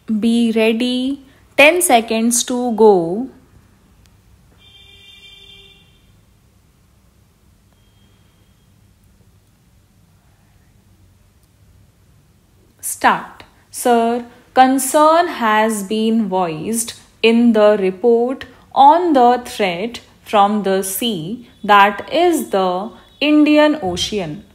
Be ready. 10 seconds to go. Start. Sir, concern has been voiced in the report on the threat from the sea that is the Indian Ocean.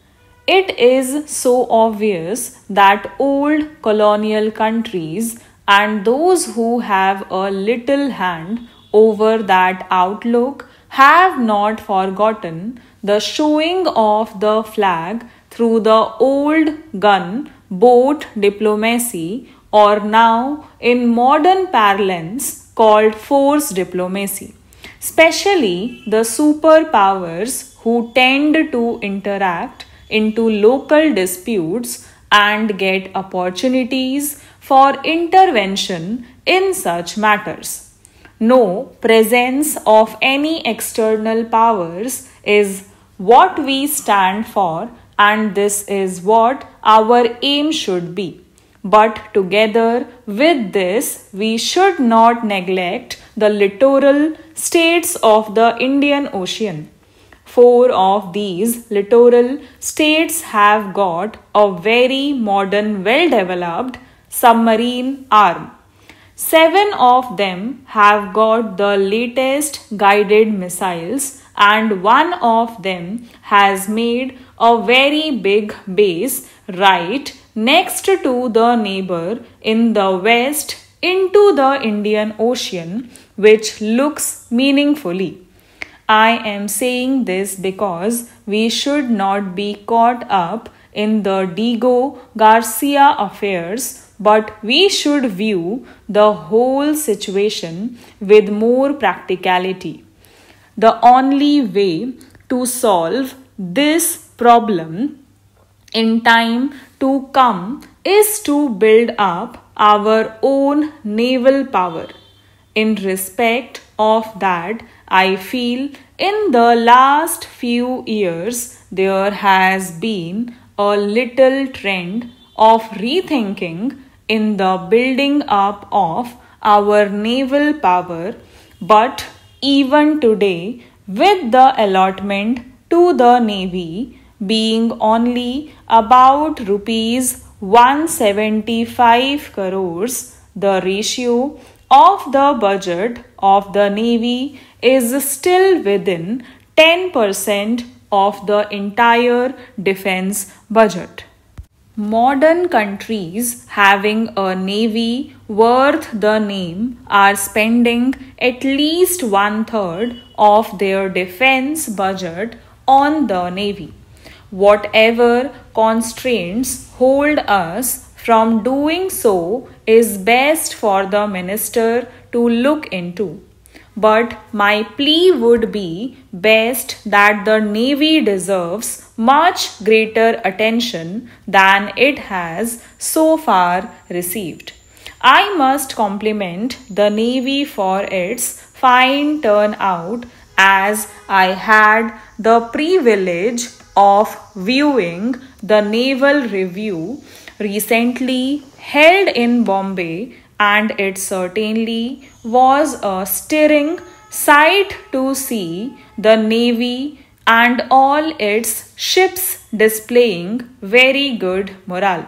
It is so obvious that old colonial countries and those who have a little hand over that outlook have not forgotten the showing of the flag through the old gun boat diplomacy, or now in modern parlance called force diplomacy, especially the superpowers who tend to interact into local disputes and get opportunities for intervention in such matters. No presence of any external powers is what we stand for, and this is what our aim should be. But together with this, we should not neglect the littoral states of the Indian Ocean. 4 of these littoral states have got a very modern, well developed submarine arm. 7 of them have got the latest guided missiles, and one of them has made a very big base right next to the neighbor in the west into the Indian Ocean, which looks meaningfully. I am saying this because we should not be caught up in the Diego Garcia affairs, but we should view the whole situation with more practicality. The only way to solve this problem in time to come is to build up our own naval power. In respect of that, I feel in the last few years there has been a little trend of rethinking in the building up of our naval power, but even today, with the allotment to the Navy being only about rupees 175 crores, the ratio of the budget of the Navy is still within 10% of the entire defense budget. Modern countries having a navy worth the name are spending at least 1/3 of their defense budget on the navy. Whatever constraints hold us from doing so is best for the minister to look into. But my plea would be best that the Navy deserves much greater attention than it has so far received. I must compliment the Navy for its fine turnout, as I had the privilege of viewing the Naval Review recently held in Bombay, and it certainly was a stirring sight to see the Navy and all its ships displaying very good morale.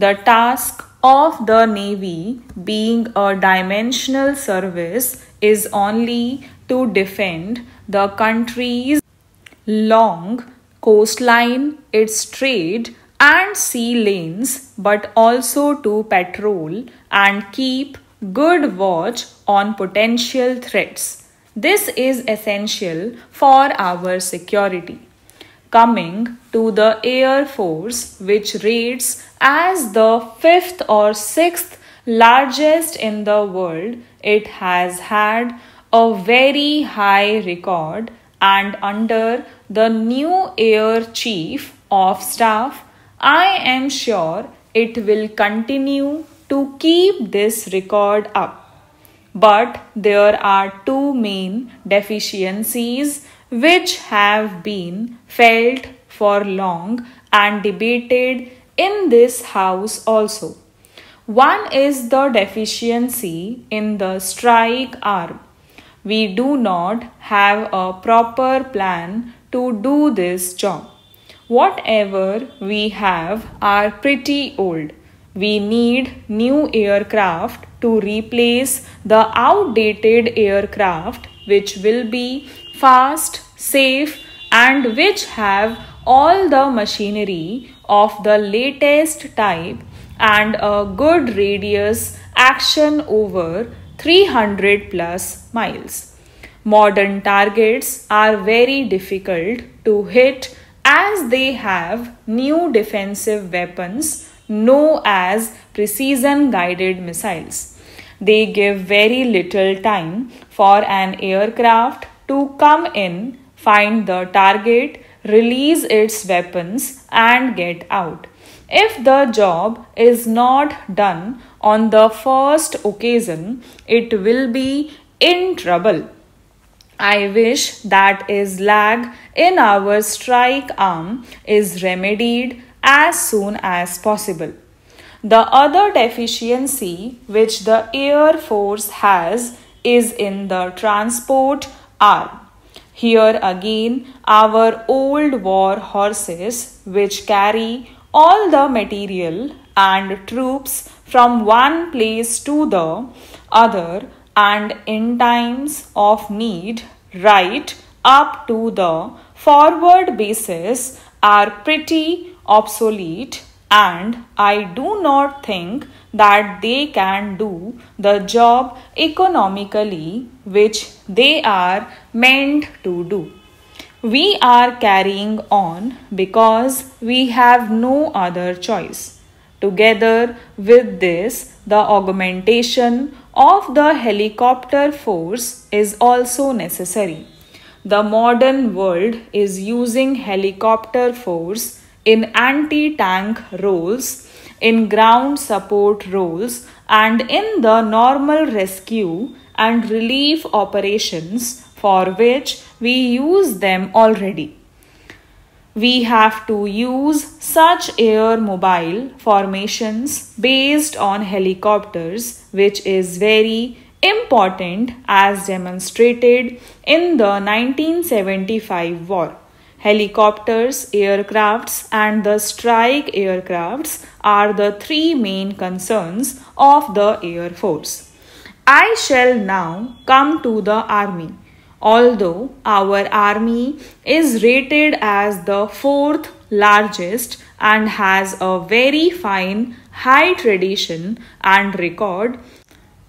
The task of the Navy, being a dimensional service, is only to defend the country's long coastline, its trade and sea lanes, but also to patrol and keep good watch on potential threats. This is essential for our security. Coming to the Air Force, which rates as the 5th or 6th largest in the world, it has had a very high record, and under the new Air Chief of Staff, I am sure it will continue to keep this record up. But there are two main deficiencies which have been felt for long and debated in this house also. One is the deficiency in the strike arm. We do not have a proper plan to do this job. Whatever we have are pretty old. We need new aircraft to replace the outdated aircraft which will be fast, safe, and which have all the machinery of the latest type and a good radius action over 300 plus miles. Modern targets are very difficult to hit as they have new defensive weapons known as precision guided missiles. They give very little time for an aircraft to come in, find the target, release its weapons, and get out. If the job is not done on the first occasion, it will be in trouble. I wish that is lag in our strike arm is remedied as soon as possible. The other deficiency which the Air Force has is in the transport arm. Here again, our old war horses, which carry all the material and troops from one place to the other, and in times of need, right up to the forward bases, are pretty obsolete, and I do not think that they can do the job economically which they are meant to do. We are carrying on because we have no other choice. Together with this, the augmentation of the helicopter force is also necessary. The modern world is using helicopter force in anti-tank roles, in ground support roles, and in the normal rescue and relief operations for which we use them already. We have to use such air mobile formations based on helicopters, which is very important as demonstrated in the 1975 war. Helicopters, aircrafts, and the strike aircrafts are the three main concerns of the Air Force. I shall now come to the Army. Although our army is rated as the fourth largest and has a very fine high tradition and record,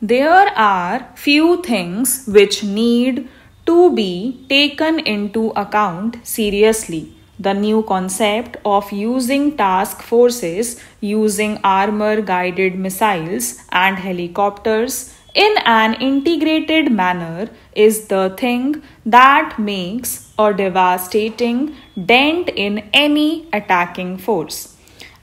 there are few things which need to be taken into account seriously. The new concept of using task forces using armor guided missiles and helicopters in an integrated manner is the thing that makes a devastating dent in any attacking force.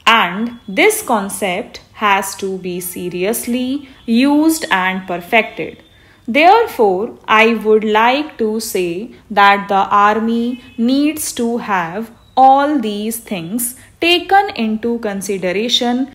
And this concept has to be seriously used and perfected. Therefore, I would like to say that the army needs to have all these things taken into consideration